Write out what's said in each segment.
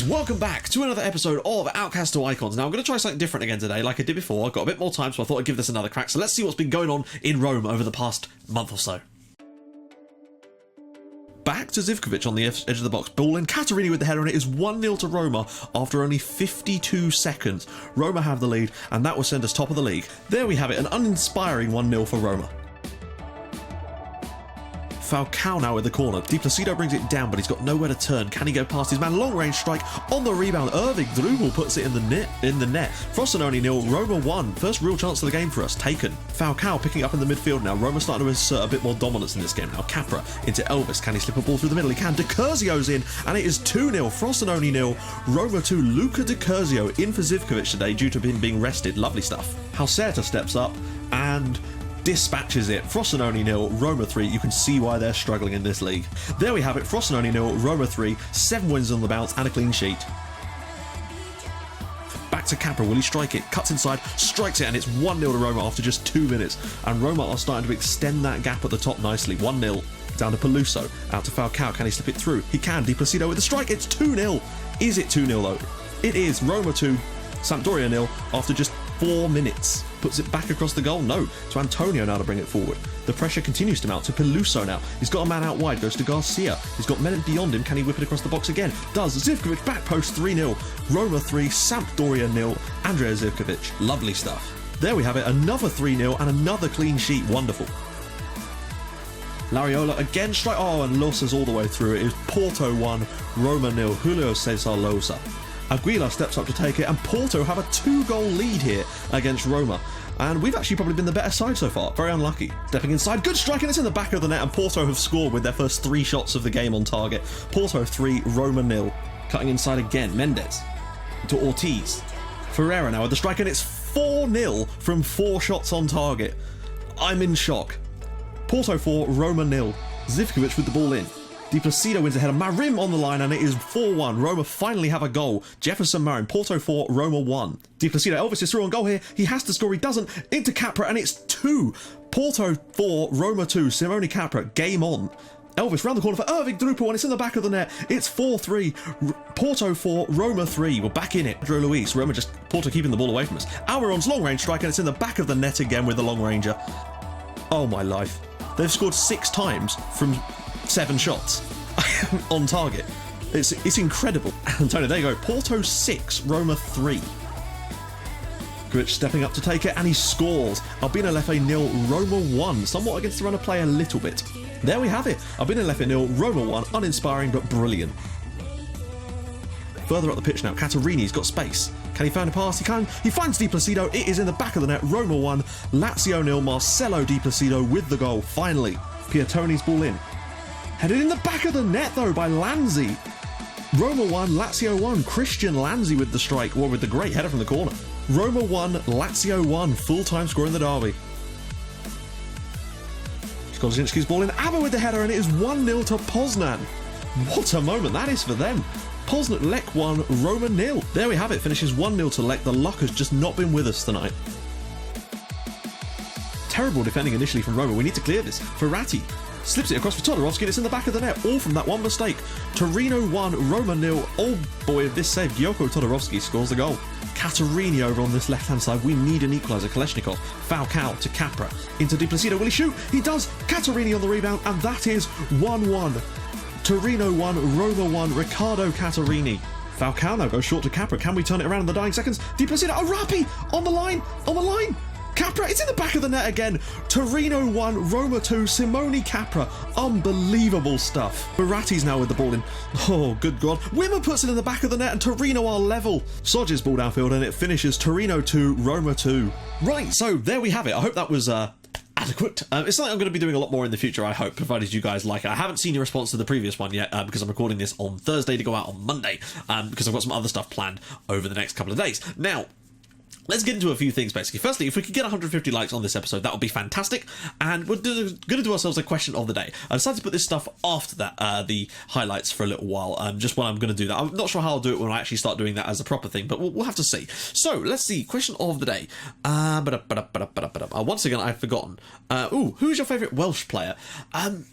welcome back to another episode of Outcasts to Icons. Now I'm going to try something different again today, like I did before. I've got a bit more time, so I thought I'd give this another crack. So let's see what's been going on in Rome over the past month or so. Back to Zivkovic on the edge of the box. Ball in. Caterini with the header, and it is 1-0 to Roma after only 52 seconds. Roma have the lead, and that will send us top of the league. There we have it, an uninspiring 1-0 for Roma. Falcao now with the corner. Di Placido brings it down, but he's got nowhere to turn. Can he go past his man? Long range strike on the rebound. Erving Drubel puts it in the net. Frosinone 0, Roma 1. First real chance of the game for us. Taken. Falcao picking up in the midfield now. Roma starting to assert a bit more dominance in this game now. Capra into Elvis. Can he slip a ball through the middle? He can. De Curzio's in, and it is 2-0. Frosinone 0, Roma 2. Luca De Curzio in for Zivkovic today due to him being rested. Lovely stuff. Halserta steps up and dispatches it. Frosinone 0, Roma 3. You can see why they're struggling in this league. There we have it. Frosinone 0, Roma 3. 7 wins on the bounce and a clean sheet. Back to Capra. Will he strike it? Cuts inside, strikes it, and it's 1-0 to Roma after just 2 minutes. And Roma are starting to extend that gap at the top nicely. 1-0 down to Peluso. Out to Falcao. Can he slip it through? He can. Di Placido with the strike. It's 2-0. Is it 2-0 though? It is. Roma 2, Sampdoria 0 after just 4 minutes. Puts it back across the goal? No. To Antonio now to bring it forward. The pressure continues to mount to Peluso now. He's got a man out wide, goes to Garcia. He's got men beyond him. Can he whip it across the box again? Does. Zivkovic back post 3-0. Roma 3, Sampdoria 0. Andrea Zivkovic. Lovely stuff. There we have it. Another 3-0 and another clean sheet. Wonderful. Lariola again strike. Oh, and Losas all the way through. It is Porto 1, Roma 0. Julio Cesar Losa. Aguilar steps up to take it, and Porto have a 2-goal lead here against Roma. And we've actually probably been the better side so far. Very unlucky. Stepping inside, good strike, and it's in the back of the net, and Porto have scored with their first 3 shots of the game on target. Porto 3, Roma 0. Cutting inside again, Mendes to Ortiz. Ferreira now with the strike, and it's 4-0 from 4 shots on target. I'm in shock. Porto 4, Roma 0. Zivkovic with the ball in. Di Placido wins ahead of Marim on the line, and it is 4-1. Roma finally have a goal. Jefferson Marim, Porto 4, Roma 1. Di Placido, Elvis is through on goal here. He has to score, he doesn't. Into Capra, and it's 2. Porto 4, Roma 2. Simone Capra, game on. Elvis round the corner for Erving Drupal, and it's in the back of the net. It's 4-3. Porto 4, Roma 3. We're back in it. Pedro Luis, Roma just Porto keeping the ball away from us. Almiron's long range strike, and it's in the back of the net again with the long ranger. Oh my life. They've scored 6 times from 7 shots on target. It's incredible. Antonio, there you go. Porto 6, Roma 3. Grich stepping up to take it, and he scores. Albino Lefe 0, Roma 1. Somewhat against the run of play a little bit. There we have it. Albino Lefe 0, Roma 1. Uninspiring but brilliant. Further up the pitch now, Caterini's got space. Can he find a pass? He can. He finds Di Placido. It is in the back of the net. Roma 1, Lazio 0, Marcelo Di Placido with the goal. Finally, Piatoni's ball in. Headed in the back of the net though by Lanzi. Roma 1, Lazio 1. Christian Lanzi with the strike, or with the great header from the corner. Roma 1, Lazio 1. Full-time score in the derby. Skolazinski's ball in. Abba with the header, and it is 1-0 to Poznan. What a moment that is for them. Poznan, Lech 1, Roma 0. There we have it. Finishes 1-0 to Lech. The luck has just not been with us tonight. Terrible defending initially from Roma. We need to clear this. Ferrati slips it across for Todorovsky, and it's in the back of the net, all from that one mistake. Torino 1, Roma 0. Oh boy, this save. Gyoko Todorovsky scores the goal. Caterini over on this left-hand side. We need an equaliser. Kaleshnikov. Falcao to Capra. Into Di Placido. Will he shoot? He does. Caterini on the rebound, and that is 1-1. Torino 1, Roma 1. Riccardo Caterini. Falcao now goes short to Capra. Can we turn it around in the dying seconds? Di Placido. Arapi on the line. On the line. Capra, it's in the back of the net again. Torino 1, Roma 2, Simone Capra. Unbelievable stuff. Verratti's now with the ball in. Oh, good God. Wimmer puts it in the back of the net, and Torino are level. Sodge's ball downfield, and it finishes Torino 2, Roma 2. Right, so there we have it. I hope that was adequate. It's something I'm going to be doing a lot more in the future, I hope, provided you guys like it. I haven't seen your response to the previous one yet, because I'm recording this on Thursday to go out on Monday, because I've got some other stuff planned over the next couple of days. Now, let's get into a few things, basically. Firstly, if we could get 150 likes on this episode, that would be fantastic. And we're going to do ourselves a question of the day. I decided to put this stuff after that, the highlights, for a little while, just when I'm going to do that. I'm not sure how I'll do it when I actually start doing that as a proper thing, but we'll have to see. So, let's see. Question of the day. Once again, I've forgotten. Who's your favourite Welsh player?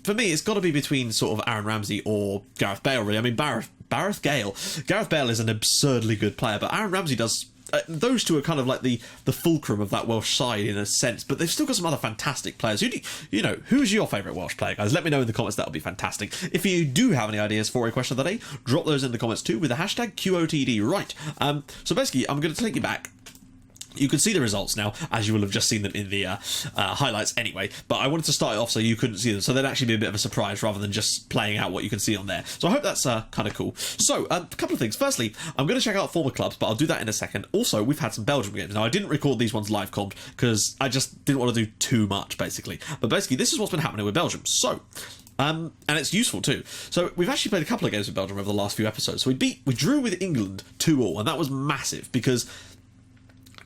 For me, it's got to be between sort of Aaron Ramsey or Gareth Bale, really. I mean, Gareth Gale. Gareth Bale is an absurdly good player, but Aaron Ramsey does... those two are kind of like the fulcrum of that Welsh side in a sense, but they've still got some other fantastic players. Who's your favourite Welsh player, guys? Let me know in the comments. That would be fantastic. If you do have any ideas for a question of the day, drop those in the comments too with the hashtag QOTD. Right. So basically, I'm going to take you back. You can see the results now, as you will have just seen them in the highlights anyway, but I wanted to start it off so you couldn't see them, so they'd actually be a bit of a surprise rather than just playing out what you can see on there. So I hope that's kind of cool. So, a couple of things. Firstly, I'm going to check out former clubs, but I'll do that in a second. Also, we've had some Belgium games. Now, I didn't record these ones live comped because I just didn't want to do too much, basically. But basically, this is what's been happening with Belgium. So... and it's useful too. So we've actually played a couple of games with Belgium over the last few episodes. So we drew with England 2-2, and that was massive because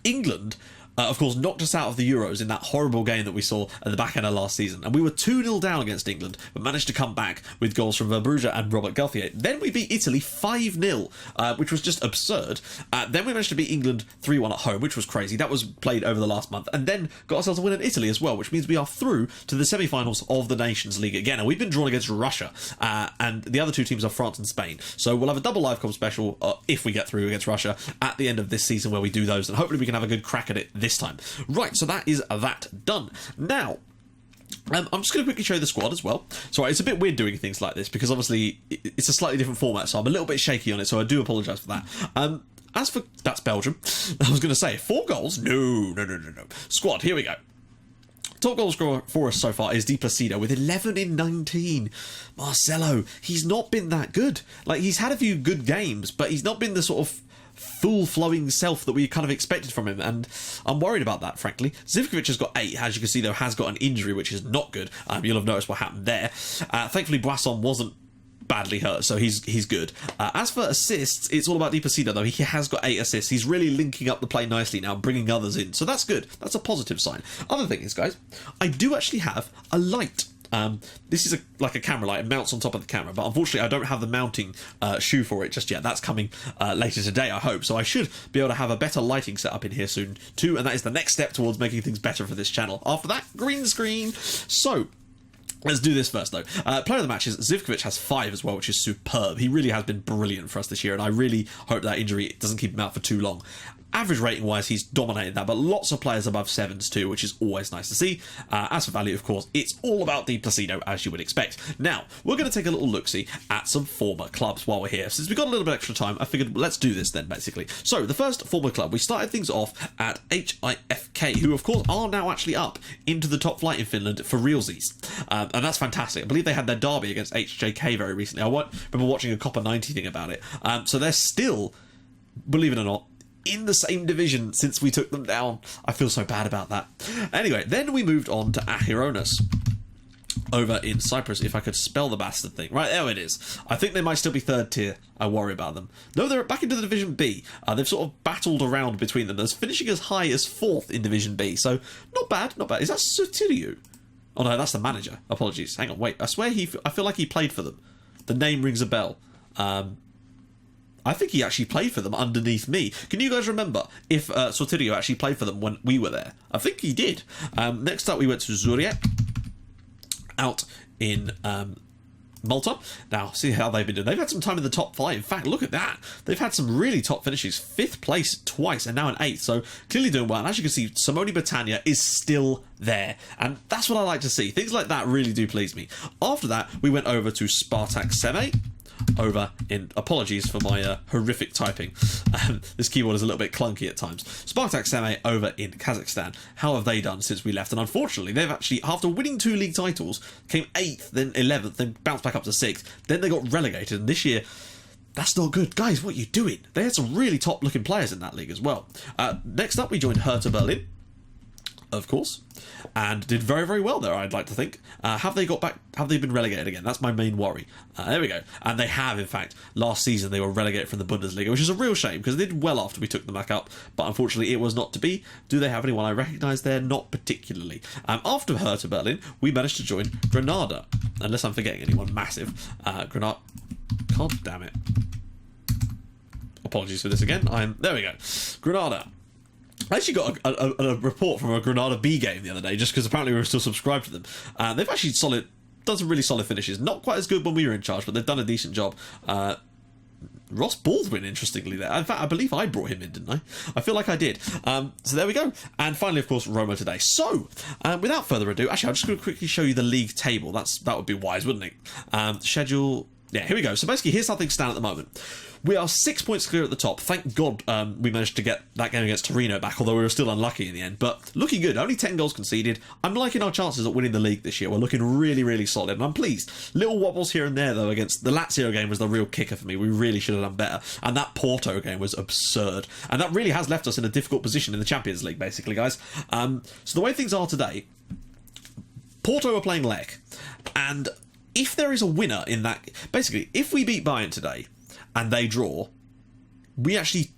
England, of course, knocked us out of the Euros in that horrible game that we saw at the back end of last season. And we were 2-0 down against England, but managed to come back with goals from Verbrugge and Robert Gauthier. Then we beat Italy 5-0, which was just absurd. Then we managed to beat England 3-1 at home, which was crazy. That was played over the last month. And then got ourselves a win in Italy as well, which means we are through to the semi-finals of the Nations League again. And we've been drawn against Russia. And the other two teams are France and Spain. So we'll have a double live com special, if we get through against Russia, at the end of this season where we do those. And hopefully we can have a good crack at it this time. Right, so that is that done. Now, I'm just going to quickly show you the squad as well. Sorry, it's a bit weird doing things like this because obviously it's a slightly different format, so I'm a little bit shaky on it, so I do apologise for that. As for... that's Belgium. I was going to say, 4 goals? No. Squad, here we go. Top goal scorer for us so far is Di Placido with 11 in 19. Marcelo, he's not been that good. Like, he's had a few good games, but he's not been the sort of full-flowing self that we kind of expected from him, and I'm worried about that, frankly. Zivkovic has got 8, as you can see, though, has got an injury, which is not good. You'll have noticed what happened there. Thankfully, Boisson wasn't badly hurt, so he's good. As for assists, it's all about Di Placido, though. He has got 8 assists. He's really linking up the play nicely now, bringing others in, so that's good. That's a positive sign. Other thing is, guys, I do actually have a light. This is like a camera light. It mounts on top of the camera, but unfortunately I don't have the mounting shoe for it just yet. That's coming later today, I hope, so I should be able to have a better lighting setup in here soon too, and that is the next step towards making things better for this channel. After that, green screen. So let's do this first, though. Player of the match is Zivkovic, has 5 as well, which is superb. He really has been brilliant for us this year, and I really hope that injury doesn't keep him out for too long. Average rating wise, he's dominated that, but lots of players above 7s too, which is always nice to see. As for value, of course, it's all about Di Placido, as you would expect. Now, we're going to take a little look-see at some former clubs while we're here. Since we've got a little bit extra time, I figured let's do this then, basically. So, the first former club, we started things off at HIFK, who, of course, are now actually up into the top flight in Finland for realsies. And that's fantastic. I believe they had their derby against HJK very recently. I remember watching a Copper 90 thing about it. So they're still, believe it or not, in the same division since we took them down. I feel so bad about that. Anyway, then we moved on to Achironis over in Cyprus, if I could spell the bastard thing. Right, there it is. I think they might still be 3rd tier. I worry about them. No, they're back into the Division B. They've sort of battled around between them. They're finishing as high as 4th in Division B, so not bad, not bad. Is that Sotiriou? Oh no, that's the manager. Apologies. Hang on, wait. I swear I feel like he played for them. The name rings a bell. I think he actually played for them underneath me. Can you guys remember if Sotiriou actually played for them when we were there? I think he did. Next up, we went to Zurich, out in Malta. Now, see how they've been doing. They've had some time in the top 5. In fact, look at that. They've had some really top finishes. 5th place twice and now an 8th. So clearly doing well. And as you can see, Simone Battaglia is still there. And that's what I like to see. Things like that really do please me. After that, we went over to Spartak Seme. Over in... apologies for my horrific typing. This keyboard is a little bit clunky at times. Spartak Seme over in Kazakhstan. How have they done since we left? And unfortunately, they've actually, after winning 2 league titles, came 8th, then 11th, then bounced back up to 6th. Then they got relegated, and this year... that's not good. Guys, what are you doing? They had some really top-looking players in that league as well. Next up, we joined Hertha Berlin, of course, and did very, very well there, I'd like to think. Have they got back? Have they been relegated again? That's my main worry. There we go. And they have, in fact. Last season, they were relegated from the Bundesliga, which is a real shame, because they did well after we took them back up, but unfortunately, it was not to be. Do they have anyone I recognise there? Not particularly. After Hertha Berlin, we managed to join Granada, unless I'm forgetting anyone massive. Granada... God damn it. Apologies for this again. There we go. Granada. I actually got a report from a Granada B game the other day, just because apparently we were still subscribed to them. They've actually done some really solid finishes. Not quite as good when we were in charge, but they've done a decent job. Ross Baldwin, interestingly, there. In fact, I believe I brought him in, didn't I? I feel like I did. So there we go. And finally, of course, Roma today. So, without further ado, actually, I'm just going to quickly show you the league table. That would be wise, wouldn't it? Schedule. Yeah, here we go. So basically, here's how things stand at the moment. We are 6 points clear at the top. Thank God we managed to get that game against Torino back, although we were still unlucky in the end. But looking good. Only 10 goals conceded. I'm liking our chances at winning the league this year. We're looking really, really solid, and I'm pleased. Little wobbles here and there, though, against the Lazio game was the real kicker for me. We really should have done better. And that Porto game was absurd. And that really has left us in a difficult position in the Champions League, basically, guys. So the way things are today, Porto are playing Lech. And if there is a winner in that... Basically, if we beat Bayern today and they draw, we actually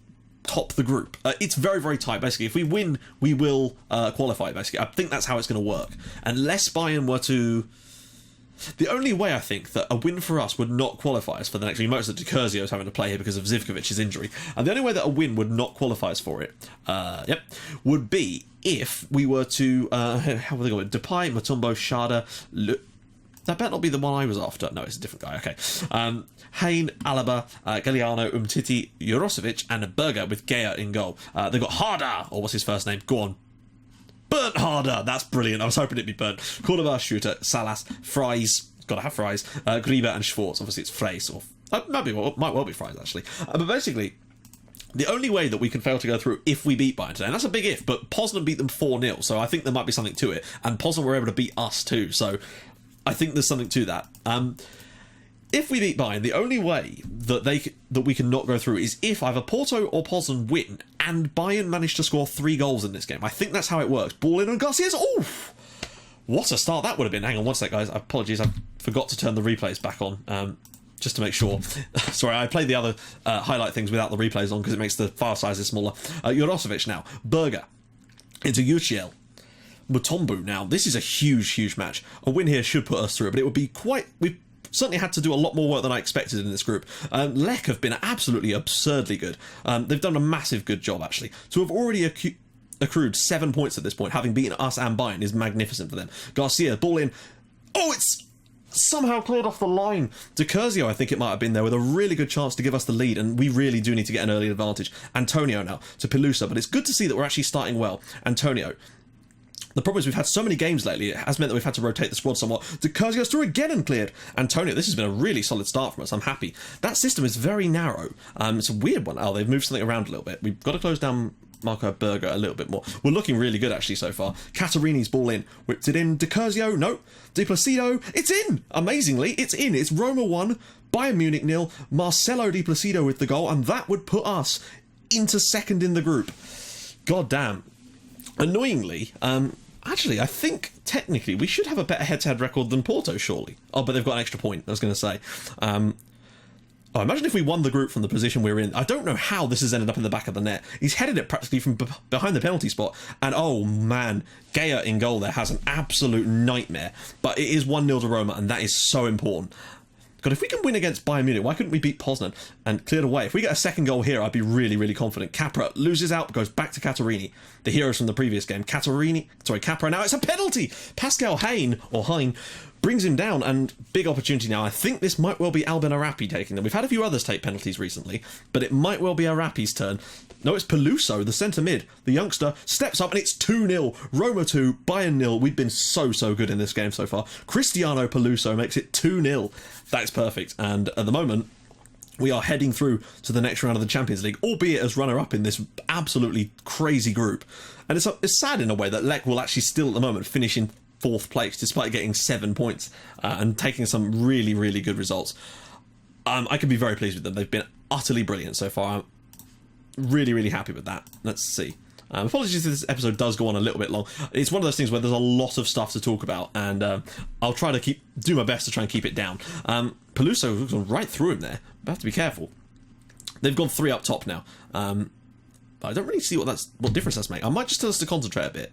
top the group. It's very, very tight. Basically, if we win, we will qualify, basically. I think that's how it's going to work. Unless Bayern were to... The only way I think that a win for us would not qualify us for the next... You notice that Di Curzio is having to play here because of Zivkovic's injury. And the only way that a win would not qualify us for it, would be if we were to... how would they go? Depay, Mutombo, Schade... That better not be the one I was after. No, it's a different guy. Okay. Hain, Alaba, Galliano, Umtiti, Jurosevic, and Berger with Gea in goal. They've got Harder, or what's his first name? Go on. Burnt Harder. That's brilliant. I was hoping it'd be burnt. Cordoba, Shooter, Salas, Fries. Gotta have Fries. Grieber and Schwartz. Obviously, it's Freys. Or might well be Fries, actually. But basically, the only way that we can fail to go through if we beat Bayern today, and that's a big if, but Poznan beat them 4-0, so I think there might be something to it. And Poznan were able to beat us too, so I think there's something to that. If we beat Bayern, the only way that we can not go through is if either Porto or Poznan win and Bayern manage to score 3 goals in this game. I think that's how it works. Ball in on Garcia's. Oof! What a start that would have been. Hang on one sec, guys. Apologies, I forgot to turn the replays back on. Just to make sure. Sorry, I played the other highlight things without the replays on because it makes the file sizes smaller. Jurosevic now. Berger into Uchiel. Mutombo now. This is a huge, huge match. A win here should put us through, but it would be quite... We've certainly had to do a lot more work than I expected in this group. Lech have been absolutely absurdly good. They've done a massive good job, actually. To have already accrued 7 points at this point, having beaten us and Bayern, is magnificent for them. Garcia, ball in. Oh, it's somehow cleared off the line. Di Curzio, I think it might have been there, with a really good chance to give us the lead, and we really do need to get an early advantage. Antonio now to Pelusa, but it's good to see that we're actually starting well. Antonio. The problem is we've had so many games lately, it has meant that we've had to rotate the squad somewhat. Di Curzio goes through again and cleared. Antonio, this has been a really solid start from us. I'm happy. That system is very narrow. It's a weird one. Oh, they've moved something around a little bit. We've got to close down Marco Berger a little bit more. We're looking really good, actually, so far. Catarini's ball in. Whipped it in. Di Curzio, no. Di Placido, it's in! Amazingly, it's in. It's Roma 1, Bayern Munich 0, Marcelo Di Placido with the goal, and that would put us into second in the group. God damn. Annoyingly, actually, I think, technically, we should have a better head-to-head record than Porto, surely. Oh, but they've got an extra point, I was going to say. Imagine if we won the group from the position we're in. I don't know how this has ended up in the back of the net. He's headed it practically from behind the penalty spot. And, oh, man, Gea in goal there has an absolute nightmare. But it is 1-0 to Roma, and that is so important. God, if we can win against Bayern Munich, why couldn't we beat Poznan and cleared away? If we get a second goal here, I'd be really, really confident. Capra loses out, goes back to Catarini, the heroes from the previous game. Capra, now it's a penalty! Pascal Hain, or Hein, brings him down, and big opportunity now. I think this might well be Albin Arapi taking them. We've had a few others take penalties recently, but it might well be Arapi's turn. No, it's Peluso, the centre mid, the youngster, steps up, and it's 2-0. Roma 2, Bayern 0. We've been so good in this game so far. Cristiano Peluso makes it 2-0. That's perfect, and at the moment, we are heading through to the next round of the Champions League, albeit as runner-up in this absolutely crazy group. And it's sad in a way that Lech will actually still, at the moment, finish in 4th place, despite getting 7 points and taking some really, really good results. I can be very pleased with them. They've been utterly brilliant so far. I'm really, really happy with that. Let's see. Apologies if this episode does go on a little bit long. It's one of those things where there's a lot of stuff to talk about, and I'll try to do my best to try and keep it down. Peluso has gone right through him there. I have to be careful. They've gone 3 up top now. But I don't really see what difference that's made. I might just tell us to concentrate a bit,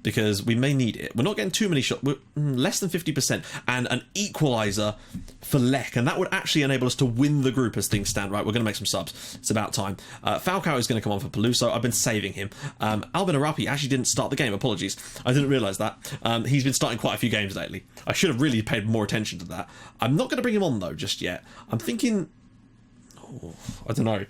because we may need it. We're not getting too many shots. We're less than 50%. And an equaliser for Lech. And that would actually enable us to win the group as things stand. Right, we're going to make some subs. It's about time. Falcao is going to come on for Peluso. I've been saving him. Albin Arapi actually didn't start the game. Apologies. I didn't realise that. He's been starting quite a few games lately. I should have really paid more attention to that. I'm not going to bring him on, though, just yet. I'm thinking... I don't know.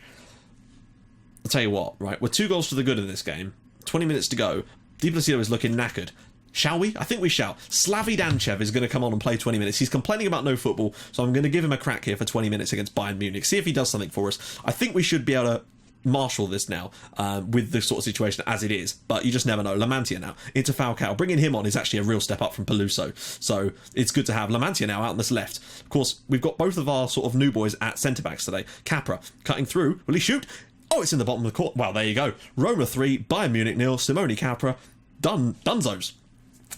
I'll tell you what, right? We're 2 goals to the good in this game. 20 minutes to go. Di Placido is looking knackered. Shall we? I think we shall. Slavy Danchev is going to come on and play 20 minutes. He's complaining about no football, so I'm going to give him a crack here for 20 minutes against Bayern Munich. See if he does something for us. I think we should be able to marshal this now with the sort of situation as it is, but you just never know. Lamantia now into Falcao. Bringing him on is actually a real step up from Peluso, so it's good to have Lamantia now out on this left. Of course, we've got both of our sort of new boys at centre-backs today. Capra cutting through. Will he shoot? Oh, it's in the bottom of the court. Well, there you go. Roma 3, Bayern Munich 0, Simone Capra. Dunzos.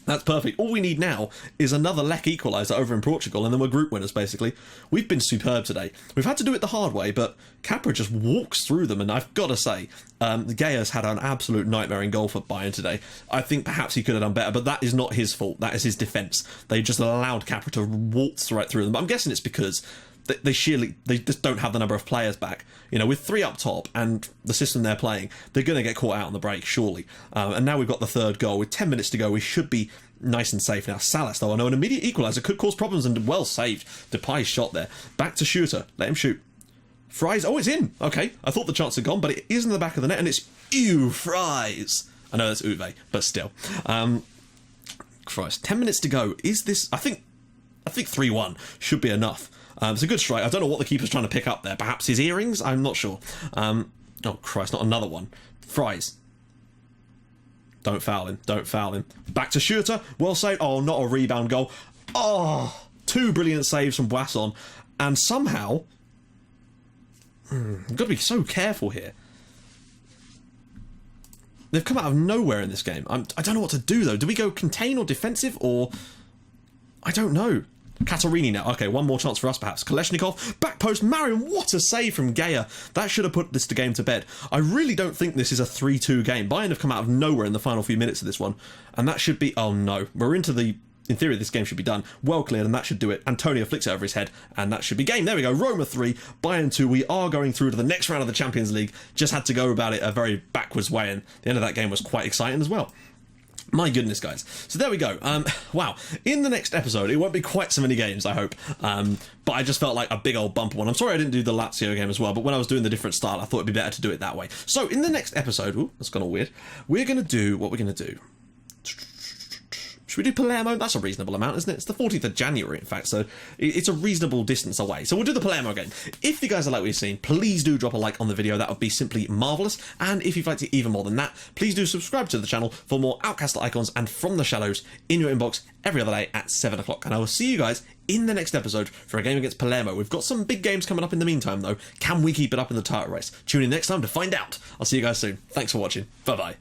That's perfect. All we need now is another Lech equaliser over in Portugal, and then we're group winners, basically. We've been superb today. We've had to do it the hard way, but Capra just walks through them, and I've got to say, Gea's had an absolute nightmare in goal for Bayern today. I think perhaps he could have done better, but that is not his fault. That is his defence. They just allowed Capra to waltz right through them. But I'm guessing it's because they just don't have the number of players back. You know, with 3 up top and the system they're playing, they're going to get caught out on the break, surely. And now we've got the 3rd goal. With 10 minutes to go, we should be nice and safe. Now, Salas, though, I know an immediate equaliser could cause problems, and well saved. Depay's shot there. Back to Shooter. Let him shoot. Fries. Oh, it's in. Okay. I thought the chance had gone, but it is in the back of the net, and it's Fries. I know that's Uwe, but still. Christ. 10 minutes to go. Is this... I think 3-1 should be enough. It's a good strike. I don't know what the keeper's trying to pick up there. Perhaps his earrings? I'm not sure. Oh, Christ, not another one. Fries. Don't foul him. Don't foul him. Back to Shooter. Well saved. Oh, not a rebound goal. Oh, 2 brilliant saves from Boisson. And somehow... I've got to be so careful here. They've come out of nowhere in this game. I don't know what to do, though. Do we go contain or defensive, or... I don't know. Katarini now. Okay, one more chance for us, perhaps. Kaleshnikov, back post, Marion, what a save from Gea. That should have put this game to bed. I really don't think this is a 3-2 game. Bayern have come out of nowhere in the final few minutes of this one, and that should be... Oh, no. We're into the... In theory, this game should be done. Well cleared, and that should do it. Antonio flicks it over his head, and that should be game. There we go. Roma 3, Bayern 2. We are going through to the next round of the Champions League. Just had to go about it a very backwards way, and the end of that game was quite exciting as well. My goodness, guys. So there we go. Wow. In the next episode, it won't be quite so many games, I hope. But I just felt like a big old bumper one. I'm sorry I didn't do the Lazio game as well, but when I was doing the different style, I thought it'd be better to do it that way. So in the next episode... Ooh, that's gone all weird. We're going to do... What we're going to do... Should we do Palermo? That's a reasonable amount, isn't it? It's the 14th of January, in fact, so it's a reasonable distance away. So we'll do the Palermo game. If you guys like what you've seen, please do drop a like on the video. That would be simply marvellous. And if you'd like to even more than that, please do subscribe to the channel for more Outcast icons and From the Shallows in your inbox every other day at 7 o'clock. And I will see you guys in the next episode for a game against Palermo. We've got some big games coming up in the meantime, though. Can we keep it up in the title race? Tune in next time to find out. I'll see you guys soon. Thanks for watching. Bye-bye.